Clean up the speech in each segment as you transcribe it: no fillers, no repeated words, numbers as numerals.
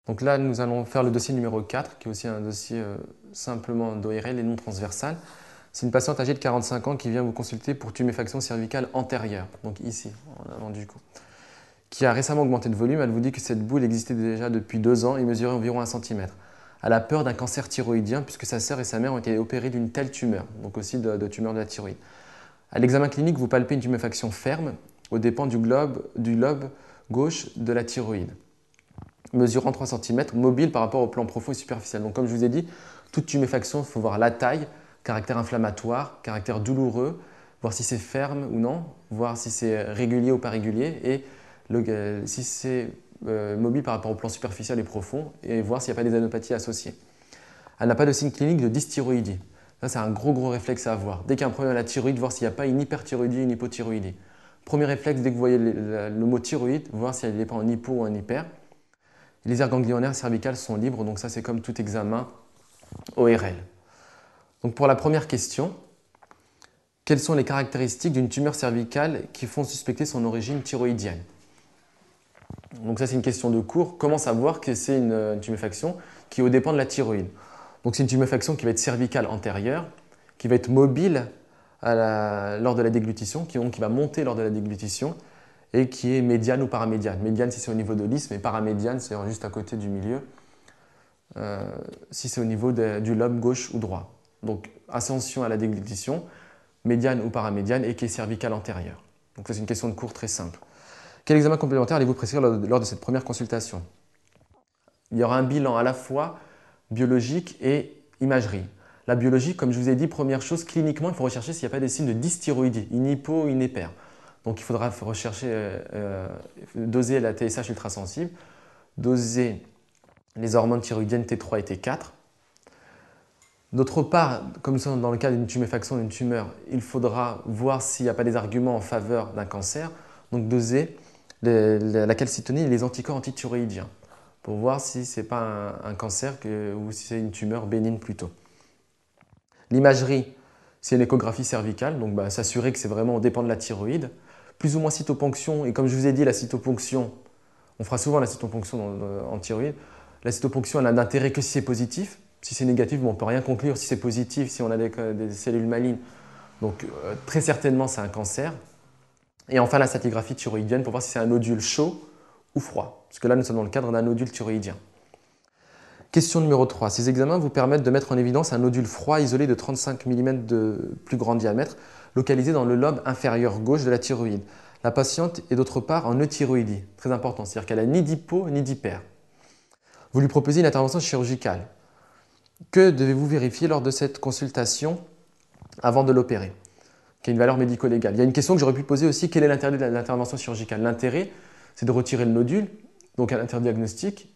Donc là, nous allons faire le dossier numéro 4, qui est aussi un dossier simplement d'ORL et non transversal. C'est une patiente âgée de 45 ans qui vient vous consulter pour tuméfaction cervicale antérieure, donc ici, en avant du cou, qui a récemment augmenté de volume. Elle vous dit que cette boule existait déjà depuis 2 ans et mesurait environ 1 cm. Elle a peur d'un cancer thyroïdien puisque sa sœur et sa mère ont été opérées d'une telle tumeur, donc aussi de tumeur de la thyroïde. À l'examen clinique, vous palpez une tuméfaction ferme aux dépens du lobe gauche de la thyroïde, mesurant 3 cm, mobile par rapport au plan profond et superficiel. Donc comme je vous ai dit, toute tuméfaction, il faut voir la taille, caractère inflammatoire, caractère douloureux, voir si c'est ferme ou non, voir si c'est régulier ou pas régulier, et si c'est mobile par rapport au plan superficiel et profond, et voir s'il n'y a pas des anopathies associées. Elle n'a pas de signe clinique de dysthyroïdie. Ça, c'est un gros réflexe à avoir. Dès qu'il y a un problème à la thyroïde, voir s'il n'y a pas une hyperthyroïdie, une hypothyroïdie. Premier réflexe, dès que vous voyez le mot thyroïde, voir si elle n'est pas en hypo ou en hyper. Les aires ganglionnaires cervicales sont libres, donc ça c'est comme tout examen ORL. Donc pour la première question, quelles sont les caractéristiques d'une tumeur cervicale qui font suspecter son origine thyroïdienne? Donc ça c'est une question de cours. Comment savoir que c'est une tuméfaction qui est au dépend de la thyroïde? Donc c'est une tuméfaction qui va être cervicale antérieure, qui va être mobile lors de la déglutition, qui va monter lors de la déglutition, et qui est médiane ou paramédiane. Médiane si c'est au niveau de l'is, mais paramédiane c'est juste à côté du milieu, si c'est au niveau du lobe gauche ou droit. Donc ascension à la déglutition, médiane ou paramédiane, et qui est cervicale antérieure. Donc ça c'est une question de cours très simple. Quel examen complémentaire allez-vous prescrire lors de cette première consultation? Il y aura un bilan à la fois biologique et imagerie. La biologie, comme je vous ai dit, première chose, cliniquement, il faut rechercher s'il n'y a pas des signes de dysthyroïdie, une hypo ou une hyper. Donc il faudra rechercher, doser la TSH ultrasensible, doser les hormones thyroïdiennes T3 et T4. D'autre part, comme dans le cas d'une tuméfaction d'une tumeur, il faudra voir s'il n'y a pas des arguments en faveur d'un cancer, donc doser la calcitonin et les anticorps antithyroïdiens pour voir si ce n'est pas un cancer ou si c'est une tumeur bénigne plutôt. L'imagerie, c'est une échographie cervicale, donc s'assurer que c'est vraiment au dépend de la thyroïde. Plus ou moins cytoponction, et comme je vous ai dit, la cytoponction, on fera souvent la cytoponction en thyroïde. La cytoponction, elle n'a d'intérêt que si c'est positif. Si c'est négatif, on ne peut rien conclure. Si c'est positif, si on a des cellules malignes, donc très certainement c'est un cancer. Et enfin la scintigraphie thyroïdienne pour voir si c'est un nodule chaud ou froid, parce que là nous sommes dans le cadre d'un nodule thyroïdien. Question numéro 3. Ces examens vous permettent de mettre en évidence un nodule froid isolé de 35 mm de plus grand diamètre, localisé dans le lobe inférieur gauche de la thyroïde. La patiente est d'autre part en euthyroïdie, très important, c'est-à-dire qu'elle n'a ni d'hypo ni d'hyper. Vous lui proposez une intervention chirurgicale. Que devez-vous vérifier lors de cette consultation avant de l'opérer, qui a une valeur médico-légale? Il y a une question que j'aurais pu poser aussi, quel est l'intérêt de l'intervention chirurgicale? L'intérêt, c'est de retirer le nodule, donc un interdiagnostic,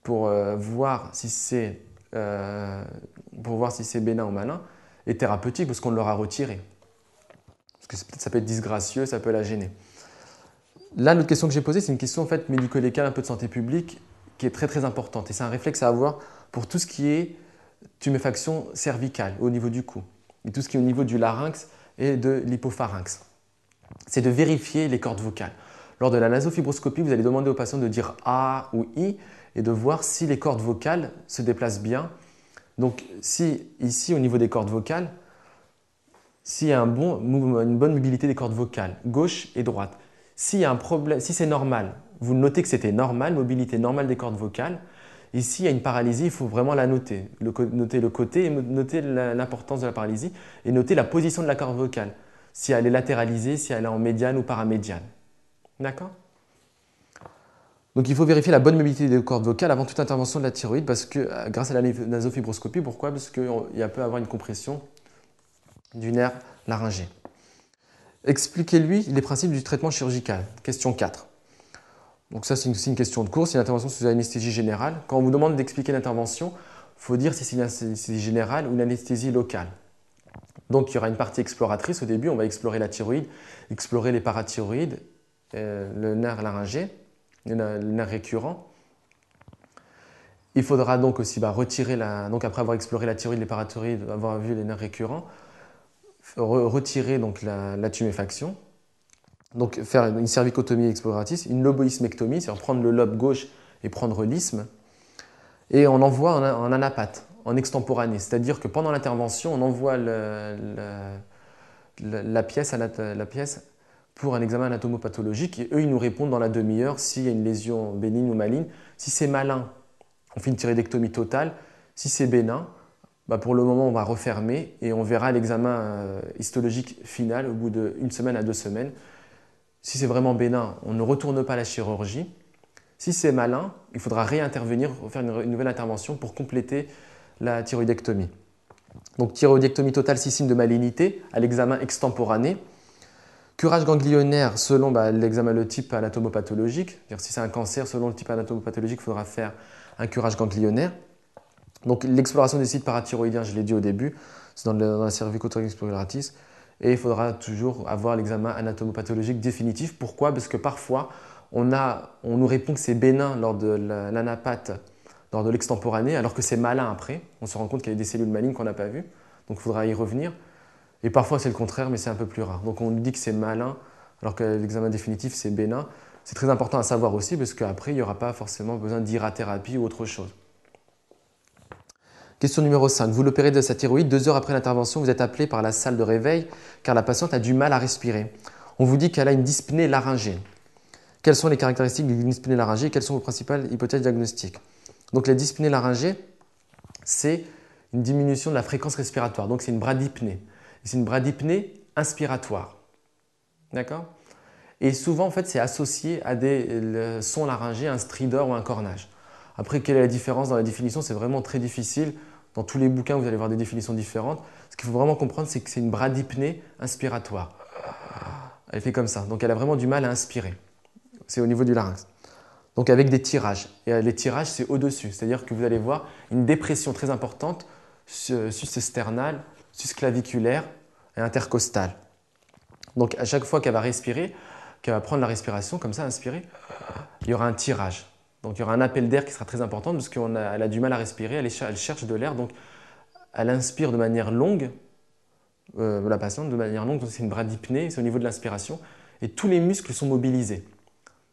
pour voir si c'est bénin ou malin, et thérapeutique, parce qu'on l'aura retiré. Parce que ça peut être disgracieux, ça peut la gêner. Là, l'autre question que j'ai posée, c'est une question en fait, médico-légale, un peu de santé publique, qui est très importante. Et c'est un réflexe à avoir pour tout ce qui est tuméfaction cervicale au niveau du cou, et tout ce qui est au niveau du larynx et de l'hypopharynx. C'est de vérifier les cordes vocales. Lors de la nasofibroscopie, vous allez demander au patient de dire A ou I et de voir si les cordes vocales se déplacent bien. Donc, si ici, au niveau des cordes vocales, s'il y a une bonne mobilité des cordes vocales, gauche et droite, s'il y a un problème, si c'est normal, vous notez que c'était normal, mobilité normale des cordes vocales. Ici, il y a une paralysie, il faut vraiment la noter. Noter le côté et noter l'importance de la paralysie et noter la position de la corde vocale. Si elle est latéralisée, si elle est en médiane ou paramédiane. D'accord? Donc il faut vérifier la bonne mobilité des cordes vocales avant toute intervention de la thyroïde parce que grâce à la nasofibroscopie, pourquoi? Parce qu'il peut avoir une compression du nerf laryngé. Expliquez-lui les principes du traitement chirurgical. Question 4. Donc ça, c'est aussi une question de cours. C'est une intervention sous anesthésie générale. Quand on vous demande d'expliquer l'intervention, il faut dire si c'est une anesthésie générale ou une anesthésie locale. Donc il y aura une partie exploratrice. Au début, on va explorer la thyroïde, explorer les parathyroïdes, le nerf laryngé, le nerf récurrent. Il faudra donc aussi retirer donc après avoir exploré la thyroïde, les parathyroïdes, avoir vu les nerfs récurrents, retirer donc la tuméfaction. Donc faire une cervicotomie exploratrice, une loboïsmectomie, c'est-à-dire prendre le lobe gauche et prendre l'isthme. Et on envoie en anapathe, en extemporané. C'est-à-dire que pendant l'intervention, on envoie la pièce pour un examen anatomopathologique et eux, ils nous répondent dans la demi-heure s'il y a une lésion bénigne ou maligne. Si c'est malin, on fait une thyroïdectomie totale. Si c'est bénin, bah pour le moment, on va refermer et on verra l'examen histologique final au bout d'1 semaine à 2 semaines. Si c'est vraiment bénin, on ne retourne pas à la chirurgie. Si c'est malin, il faudra réintervenir, faire une nouvelle intervention pour compléter la thyroïdectomie. Donc thyroïdectomie totale si signe de malignité à l'examen extemporané. Curage ganglionnaire selon l'examen, le type anatomopathologique. Si c'est un cancer, selon le type anatomopathologique, il faudra faire un curage ganglionnaire. Donc l'exploration des sites parathyroïdiens, je l'ai dit au début, c'est dans la cervicothorax exploratis. Et il faudra toujours avoir l'examen anatomopathologique définitif. Pourquoi? Parce que parfois, on nous répond que c'est bénin lors de l'anapathe, lors de l'extemporané, alors que c'est malin après. On se rend compte qu'il y a des cellules malignes qu'on n'a pas vues. Donc il faudra y revenir. Et parfois c'est le contraire, mais c'est un peu plus rare. Donc on nous dit que c'est malin, alors que l'examen définitif c'est bénin. C'est très important à savoir aussi, parce qu'après il n'y aura pas forcément besoin d'irathérapie ou autre chose. Question numéro 5. Vous l'opérez de sa thyroïde. 2 heures après l'intervention, vous êtes appelé par la salle de réveil car la patiente a du mal à respirer. On vous dit qu'elle a une dyspnée laryngée. Quelles sont les caractéristiques d'une dyspnée laryngée? Quelles sont vos principales hypothèses diagnostiques? Donc la dyspnée laryngée, c'est une diminution de la fréquence respiratoire. Donc c'est une bradypnée. C'est une bradypnée inspiratoire. D'accord? Et souvent, en fait, c'est associé à des sons laryngés, un stridor ou un cornage. Après, quelle est la différence dans la définition? C'est vraiment très difficile. Dans tous les bouquins, vous allez voir des définitions différentes. Ce qu'il faut vraiment comprendre, c'est que c'est une bradypnée inspiratoire. Elle fait comme ça. Donc elle a vraiment du mal à inspirer. C'est au niveau du larynx. Donc avec des tirages. Et les tirages, c'est au-dessus. C'est-à-dire que vous allez voir une dépression très importante sus-sternale, sus-claviculaire et intercostale. Donc à chaque fois qu'elle va respirer, qu'elle va prendre la respiration, comme ça, inspirer, il y aura un tirage. Donc il y aura un appel d'air qui sera très important parce qu'elle a du mal à respirer, elle cherche de l'air, donc elle inspire de manière longue, la patiente de manière longue, donc c'est une bradypnée, c'est au niveau de l'inspiration, et tous les muscles sont mobilisés.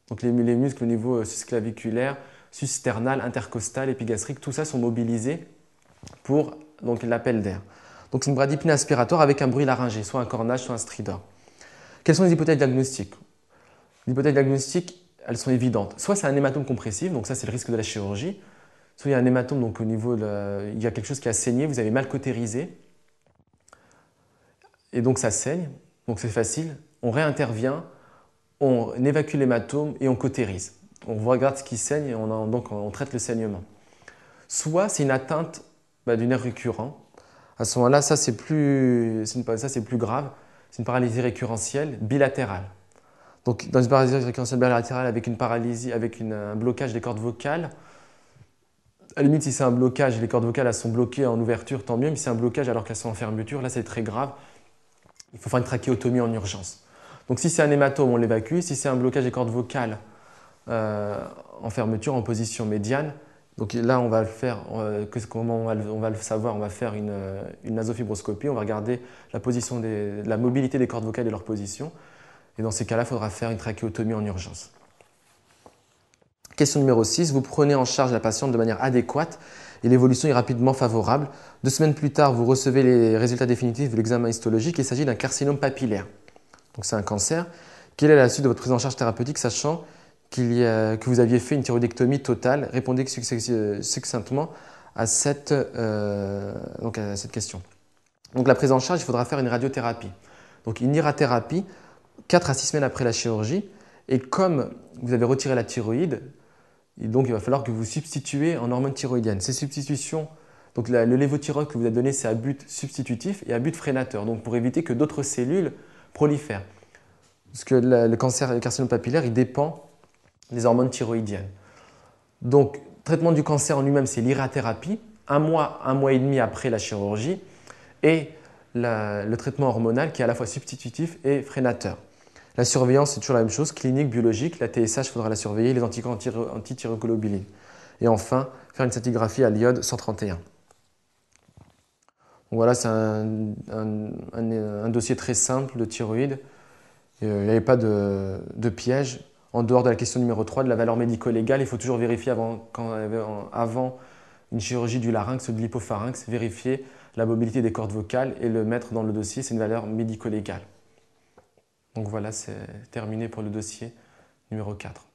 Donc les muscles au niveau sus-claviculaire, sus-sternal, intercostal, épigastrique, tout ça sont mobilisés pour l'appel d'air. Donc c'est une bradypnée inspiratoire avec un bruit laryngé, soit un cornage, soit un stridor. Quelles sont les hypothèses diagnostiques? Les hypothèses diagnostiques, elles sont évidentes. Soit c'est un hématome compressif, donc ça c'est le risque de la chirurgie. Soit il y a un hématome, donc au niveau il y a quelque chose qui a saigné, vous avez mal cautérisé. Et donc ça saigne, donc c'est facile. On réintervient, on évacue l'hématome et on cautérise. On regarde ce qui saigne et on traite le saignement. Soit c'est une atteinte du nerf récurrent. À ce moment-là, ça c'est plus grave. C'est une paralysie récurrentielle bilatérale. Donc dans une paralysie récurrentielle bilatérale avec une paralysie, avec un blocage des cordes vocales, à la limite si c'est un blocage, les cordes vocales elles sont bloquées en ouverture, tant mieux, mais si c'est un blocage alors qu'elles sont en fermeture, là c'est très grave. Il faut faire une trachéotomie en urgence. Donc si c'est un hématome, on l'évacue. Si c'est un blocage des cordes vocales en fermeture, en position médiane, donc là on va le faire, comment on va le savoir? On va faire une nasofibroscopie, on va regarder la mobilité des cordes vocales et leur position. Et dans ces cas-là, il faudra faire une trachéotomie en urgence. Question numéro 6. Vous prenez en charge la patiente de manière adéquate et l'évolution est rapidement favorable. 2 semaines plus tard, vous recevez les résultats définitifs de l'examen histologique. Il s'agit d'un carcinome papillaire. Donc c'est un cancer. Quelle est la suite de votre prise en charge thérapeutique, sachant que vous aviez fait une thyroïdectomie totale? Répondez succinctement à cette question. Donc la prise en charge, il faudra faire une radiothérapie. Donc une irathérapie 4 à 6 semaines après la chirurgie. Et comme vous avez retiré la thyroïde, donc il va falloir que vous substituez en hormones thyroïdiennes. Ces substitutions, donc le lévothyrox que vous avez donné, c'est à but substitutif et à but freinateur, donc pour éviter que d'autres cellules prolifèrent. Parce que le carcinome papillaire, il dépend des hormones thyroïdiennes. Donc, traitement du cancer en lui-même, c'est l'irathérapie, 1 mois et demi après la chirurgie, et le traitement hormonal qui est à la fois substitutif et freinateur. La surveillance, c'est toujours la même chose, clinique, biologique. La TSH, il faudra la surveiller, les anticorps anti-thyroglobulines. Et enfin, faire une scintigraphie à l'iode 131. Donc voilà, c'est un dossier très simple de thyroïde. Il n'y avait pas de piège. En dehors de la question numéro 3, de la valeur médico-légale, il faut toujours vérifier avant une chirurgie du larynx ou de l'hypopharynx, vérifier la mobilité des cordes vocales et le mettre dans le dossier, c'est une valeur médico-légale. Donc voilà, c'est terminé pour le dossier numéro 4.